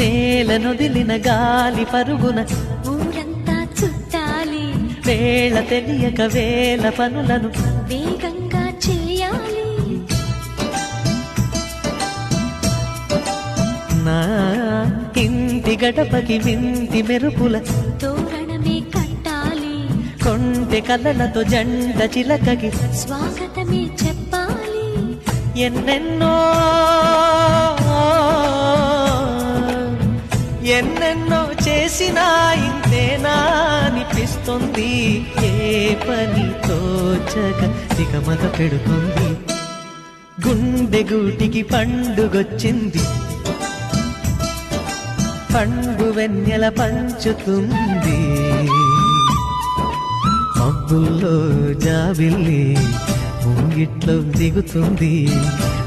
నేలనొదిలిన గాలి పరుగున ఊరంతా చుట్టాలి, వేళ తెలియక వేల పనులను వేగంగా చేయాలి. నా ఇంటి గడపకి వింటి మెరుపుల తోరణమే కట్టాలి, కొంటె కలలతో జంట చిలకకి స్వాగతమే చెప్పాలి. ఎన్నెన్నో ఎన్నెన్నో చేసినా ఇంతేనా అనిపిస్తుంది. ఏ పని తోచక దిగమగ పెడుతుంది. గుండె గూటికి పండుగొచ్చింది, పండు వెన్నెల పంచుతుంది. మబ్బుల్లో జాబిల్లి ముంగిట్లో దిగుతుంది.